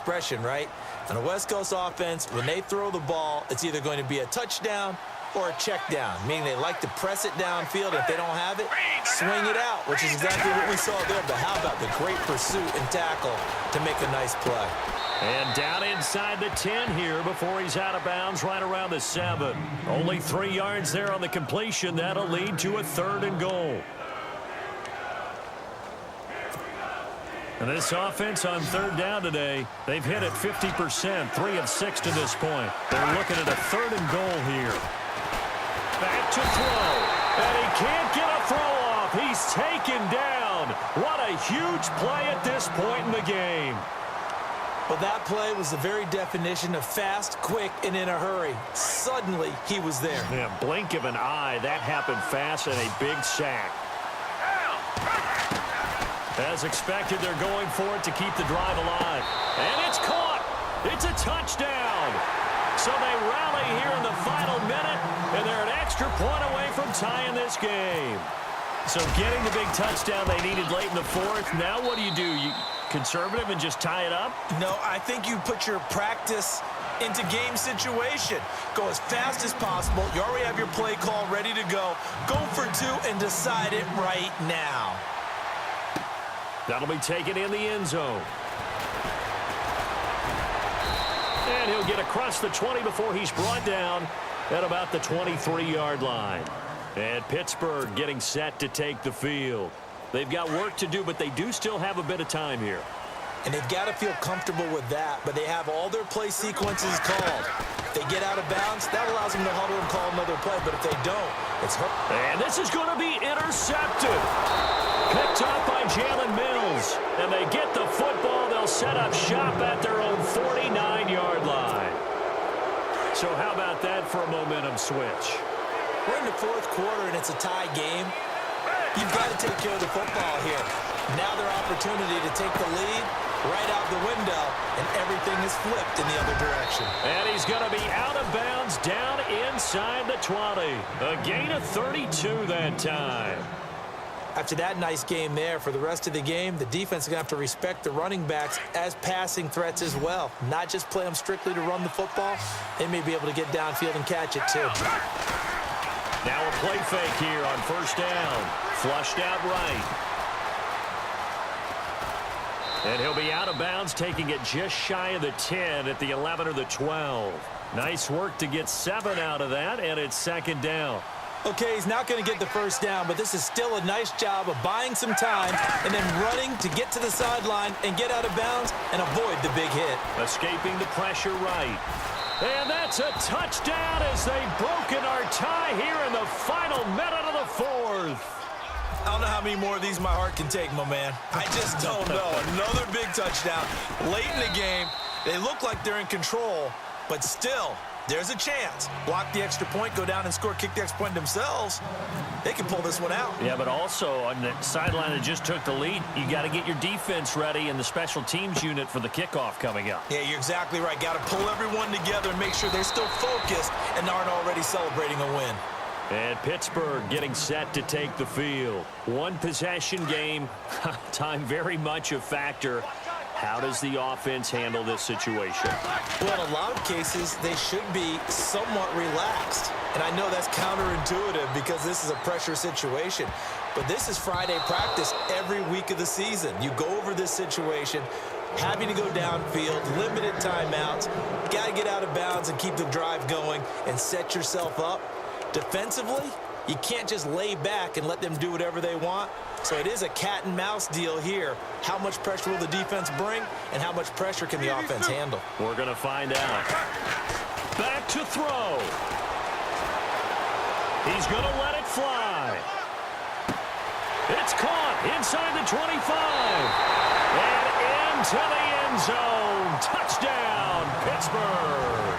expression, right? On a West Coast offense, when they throw the ball, it's either going to be a touchdown or a check down, meaning they like to press it downfield. If they don't have it, swing it out, which is exactly what we saw there. But how about the great pursuit and tackle to make a nice play? And down inside the 10 here before he's out of bounds right around the 7. Only 3 yards there on the completion. That'll lead to a 3rd and goal. And this offense on 3rd down today, they've hit it 50%, 3 of 6 to this point. They're looking at a 3rd and goal here. Back to throw. And he can't get a throw off. He's taken down. What a huge play at this point in the game. Well, that play was the very definition of fast, quick, and in a hurry. Suddenly, he was there. Yeah, blink of an eye. That happened fast and a big sack. As expected, they're going for it to keep the drive alive. And it's caught. It's a touchdown. So they rally here in the final minute, and they're an extra point away from tying this game. So getting the big touchdown they needed late in the 4th. Now what do? You conservative and just tie it up? No, I think you put your practice into game situation. Go as fast as possible. You already have your play call ready to go. Go for 2 and decide it right now. That'll be taken in the end zone. And he'll get across the 20 before he's brought down at about the 23-yard line. And Pittsburgh getting set to take the field. They've got work to do, but they do still have a bit of time here. And they've got to feel comfortable with that, but they have all their play sequences called. If they get out of bounds, that allows them to huddle and call another play, but if they don't, it's hurt. And this is going to be intercepted. Picked up by Jalen Mills. And they get the football. They'll set up shop at their own 49-yard line. So how about that for a momentum switch? We're in the 4th quarter, and it's a tie game. You've got to take care of the football here. Now their opportunity to take the lead right out the window, and everything is flipped in the other direction. And he's going to be out of bounds down inside the 20. A gain of 32 that time. After that nice game there, for the rest of the game, the defense is going to have to respect the running backs as passing threats as well. Not just play them strictly to run the football. They may be able to get downfield and catch it too. Now a play fake here on 1st down. Flushed out right. And he'll be out of bounds, taking it just shy of the 10 at the 11 or the 12. Nice work to get 7 out of that, and it's 2nd down. Okay, he's not going to get the 1st down, but this is still a nice job of buying some time and then running to get to the sideline and get out of bounds and avoid the big hit. Escaping the pressure right. And that's a touchdown as they've broken our tie here in the final minute of the 4th. I don't know how many more of these my heart can take, my man. I just don't know. Another big touchdown late in the game. They look like they're in control, but still, there's a chance. Block the extra point, go down and score, kick the extra point themselves. They can pull this one out. Yeah, but also on the sideline that just took the lead, you got to get your defense ready and the special teams unit for the kickoff coming up. Yeah, you're exactly right. Got to pull everyone together and make sure they're still focused and aren't already celebrating a win. And Pittsburgh getting set to take the field. One possession game. Time very much a factor. How does the offense handle this situation? Well, in a lot of cases, they should be somewhat relaxed. And I know that's counterintuitive because this is a pressure situation. But this is Friday practice every week of the season. You go over this situation, having to go downfield, limited timeouts, got to get out of bounds and keep the drive going and set yourself up. Defensively, you can't just lay back and let them do whatever they want. So it is a cat and mouse deal here. How much pressure will the defense bring, and how much pressure can the offense handle? We're going to find out. Back to throw. He's going to let it fly. It's caught inside the 25. And into the end zone. Touchdown, Pittsburgh.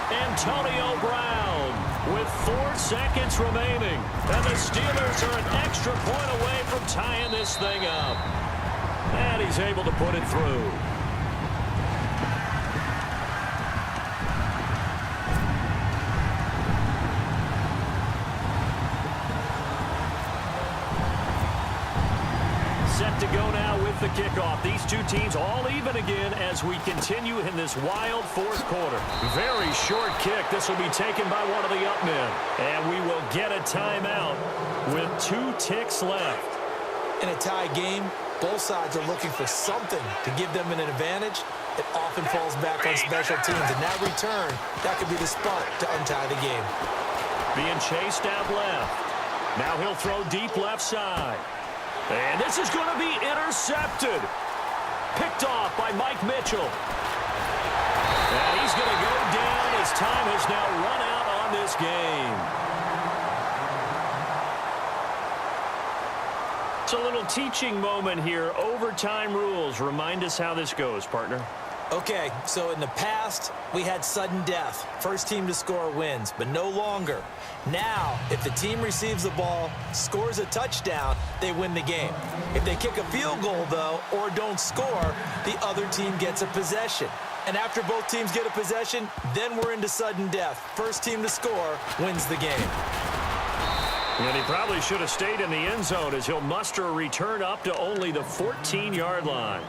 Antonio Brown with 4 seconds remaining. And the Steelers are an extra point away from tying this thing up. And he's able to put it through. Set to go now with the kickoff. These two teams all even again as we continue in this wild fourth quarter. Very short kick. This will be taken by one of the up men. And we will get a timeout with 2 ticks left. In a tie game, both sides are looking for something to give them an advantage. It often falls back on special teams. And that return, that could be the spark to untie the game. Being chased out left. Now he'll throw deep left side. And this is going to be intercepted. Picked off by Mike Mitchell. And he's going to go down as time has now run out on this game. It's a little teaching moment here. Overtime rules. Remind us how this goes, partner. Okay, so in the past, we had sudden death. First team to score wins, but no longer. Now, if the team receives the ball, scores a touchdown, they win the game. If they kick a field goal, though, or don't score, the other team gets a possession. And after both teams get a possession, then we're into sudden death. First team to score wins the game. And he probably should have stayed in the end zone as he'll muster a return up to only the 14-yard line.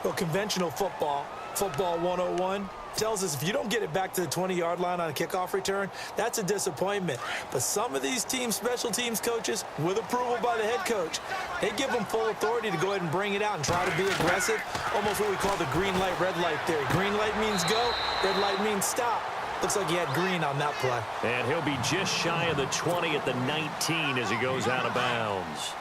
Well, conventional football 101, tells us if you don't get it back to the 20-yard line on a kickoff return, that's a disappointment. But some of these teams, special teams coaches, with approval by the head coach, they give them full authority to go ahead and bring it out and try to be aggressive, almost what we call the green light, red light theory. Green light means go, red light means stop. Looks like he had green on that play. And he'll be just shy of the 20 at the 19 as he goes out of bounds.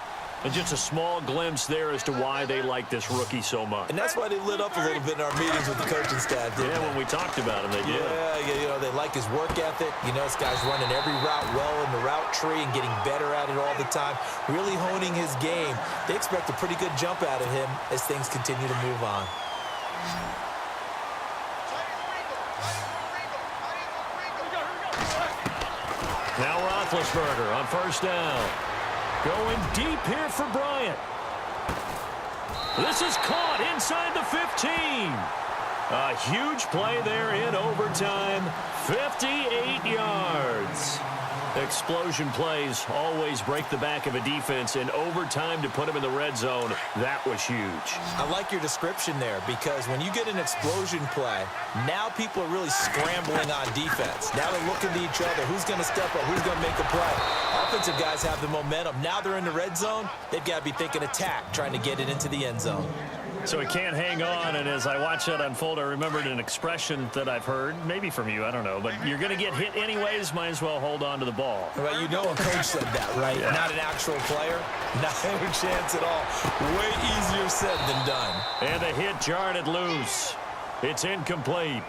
And just a small glimpse there as to why they like this rookie so much. And that's why they lit up a little bit in our meetings with the coaching staff, didn't they? When we talked about him, they did. Yeah, you know, they like his work ethic. You know, this guy's running every route well in the route tree and getting better at it all the time, really honing his game. They expect a pretty good jump out of him as things continue to move on. Now Roethlisberger on first down. Going deep here for Bryant. This is caught inside the 15. A huge play there in overtime. 58 yards. Explosion plays always break the back of a defense, in overtime to put him in the red zone, that was huge. I like your description there, because when you get an explosion play, now people are really scrambling on defense. Now they're looking to each other. Who's going to step up? Who's going to make a play? Offensive guys have the momentum. Now they're in the red zone. They've got to be thinking attack, trying to get it into the end zone. So he can't hang on, and as I watch that unfold, I remembered an expression that I've heard, maybe from you, I don't know, but you're going to get hit anyways, might as well hold on to the ball. Well, you know a coach said that, right? Yeah. Not an actual player. Not a chance at all. Way easier said than done. And the hit jarred it loose. It's incomplete.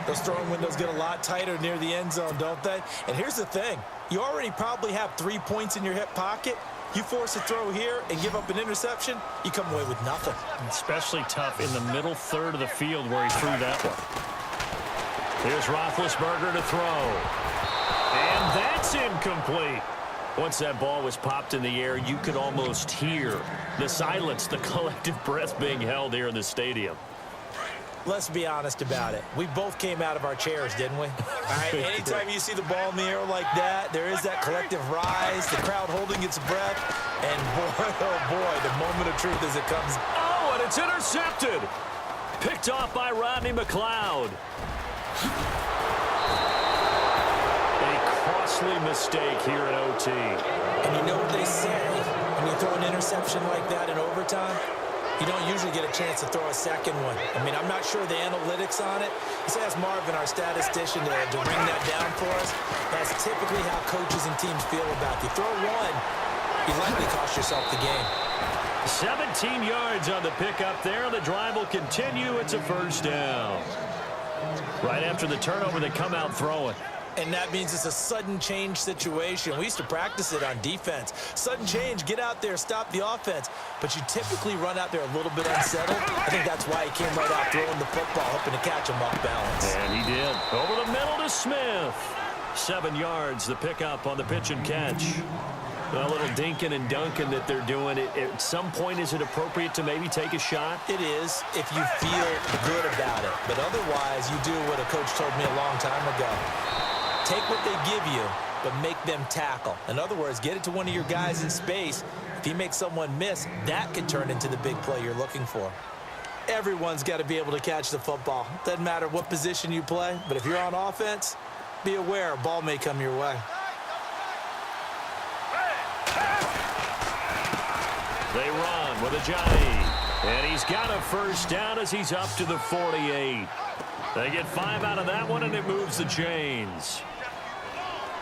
Those throwing windows get a lot tighter near the end zone, don't they? And here's the thing. You already probably have 3 points in your hip pocket. You force a throw here and give up an interception, you come away with nothing. Especially tough in the middle third of the field where he threw that one. Here's Roethlisberger to throw. And that's incomplete. Once that ball was popped in the air, you could almost hear the silence, the collective breath being held here in the stadium. Let's be honest about it. We both came out of our chairs, didn't we? All right, anytime you see the ball in the air like that, there is that collective rise, the crowd holding its breath, and boy, oh boy, the moment of truth as it comes. Oh, and it's intercepted. Picked off by Rodney McLeod. A costly mistake here at OT. And you know what they say when you throw an interception like that in overtime? You don't usually get a chance to throw a second one. I mean, I'm not sure the analytics on it. Let's ask Marvin, our statistician, to bring that down for us. That's typically how coaches and teams feel about you. Throw one, you likely cost yourself the game. 17 yards on the pickup there. The drive will continue. It's a first down. Right after the turnover, they come out throwing. And that means it's a sudden change situation. We used to practice it on defense. Sudden change, get out there, stop the offense. But you typically run out there a little bit unsettled. I think that's why he came right out throwing the football, hoping to catch him off balance. And he did. Over the middle to Smith. 7 yards, the pickup on the pitch and catch. A little dinking and dunking that they're doing. At some point, is it appropriate to maybe take a shot? It is, if you feel good about it. But otherwise, you do what a coach told me a long time ago. Take what they give you, but make them tackle. In other words, get it to one of your guys in space. If If he makes someone miss, that could turn into the big play you're looking for. Everyone's got to be able to catch the football. Doesn't matter what position you play, but if you're on offense, be aware a ball may come your way. They run with Ajayi, and he's got a first down as he's up to the 48. They get 5 out of that one, and it moves the chains.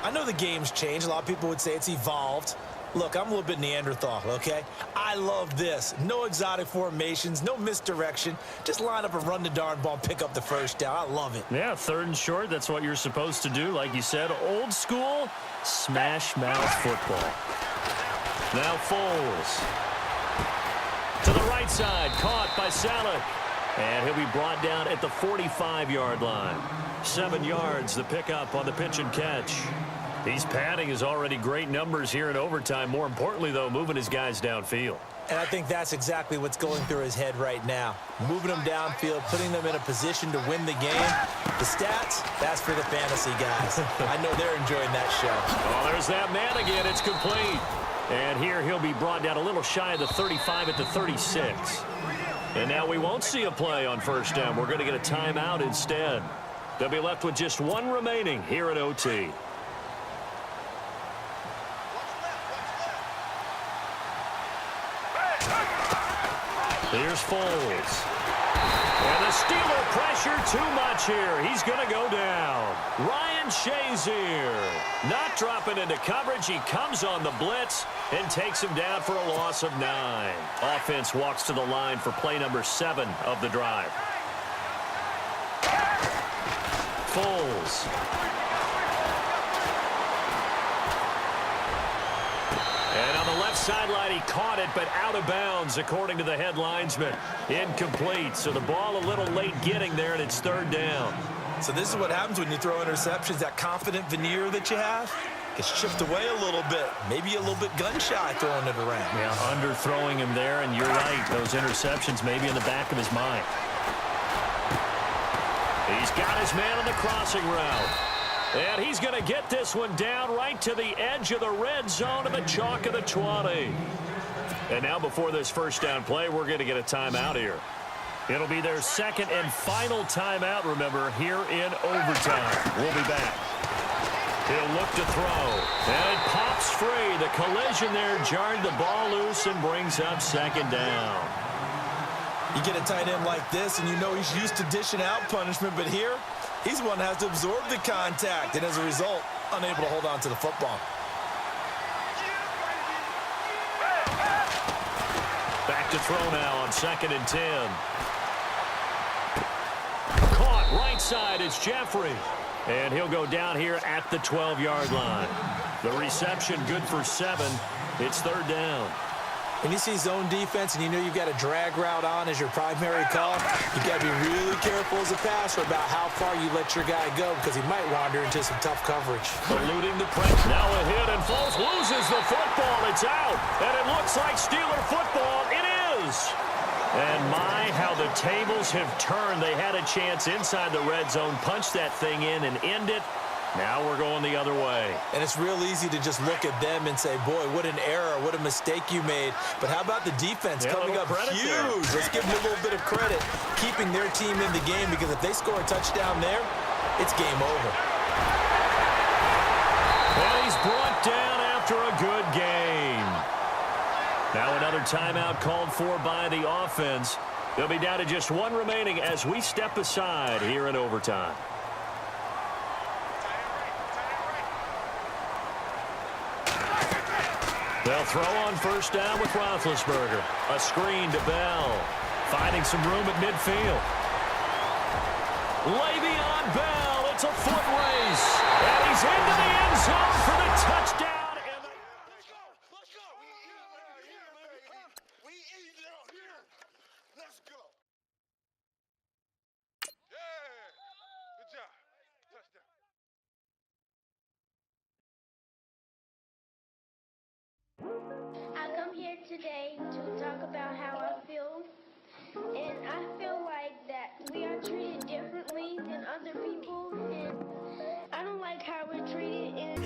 I know the game's changed. A lot of people would say it's evolved. Look, I'm a little bit Neanderthal, okay? I love this. No exotic formations, no misdirection. Just line up and run the darn ball and pick up the first down. I love it. Yeah, 3rd and short, that's what you're supposed to do. Like you said, old school, smash mouth football. Now Foles. To the right side, caught by Salek. And he'll be brought down at the 45-yard line. 7 yards, the pickup on the pitch and catch. He's padding his already great numbers here in overtime. More importantly, though, moving his guys downfield. And I think that's exactly what's going through his head right now. Moving them downfield, putting them in a position to win the game. The stats, that's for the fantasy guys. I know they're enjoying that show. Oh, there's that man again. It's complete. And here he'll be brought down a little shy of the 35 at the 36. And now we won't see a play on first down. We're going to get a timeout instead. They'll be left with just one remaining here at OT. Here's Foles. And the Steeler pressure too much here. He's going to go down. Ryan Shazier not dropping into coverage. He comes on the blitz and takes him down for a loss of 9. Offense walks to the line for play number 7 of the drive. Foles. And on the left sideline, he caught it, but out of bounds, according to the head linesman. Incomplete, so the ball a little late getting there, and it's 3rd down. So this is what happens when you throw interceptions. That confident veneer that you have gets chipped away a little bit. Maybe a little bit gun-shy throwing it around. Yeah, underthrowing him there, and you're right. Those interceptions may be in the back of his mind. He's got his man on the crossing route. And he's going to get this one down right to the edge of the red zone of the chalk of the 20. And now before this first down play, we're going to get a timeout here. It'll be their second and final timeout, remember, here in overtime. We'll be back. He'll look to throw. And it pops free. The collision there jarred the ball loose and brings up 2nd down. You get a tight end like this, and you know he's used to dishing out punishment, but here, he's the one that has to absorb the contact, and as a result, unable to hold on to the football. Back to throw now on 2nd and 10. Caught right side, it's Jeffrey. And he'll go down here at the 12-yard line. The reception good for 7. It's 3rd down. When you see zone defense and you know you've got a drag route on as your primary call, you've got to be really careful as a passer about how far you let your guy go because he might wander into some tough coverage. Eluding the pressure. Now a hit, and Foles loses the football. It's out, and it looks like Steeler football. It is. And my, how the tables have turned. They had a chance inside the red zone, punch that thing in and end it. Now we're going the other way. And it's real easy to just look at them and say, boy, what an error, what a mistake you made. But how about the defense coming up huge? There. Let's give them a little bit of credit, keeping their team in the game, because if they score a touchdown there, it's game over. And he's brought down after a good game. Now another timeout called for by the offense. They'll be down to just one remaining as we step aside here in overtime. They'll throw on first down with Roethlisberger. A screen to Bell. Finding some room at midfield. Le'Veon Bell. It's a foot race. And he's into the end zone for the touchdown. Let's go. Let's go. We eat out here, man. We eat out here. Let's go. Yeah. Good job. Touchdown. I come here today to talk about how I feel, and I feel like that we are treated differently than other people, and I don't like how we're treated.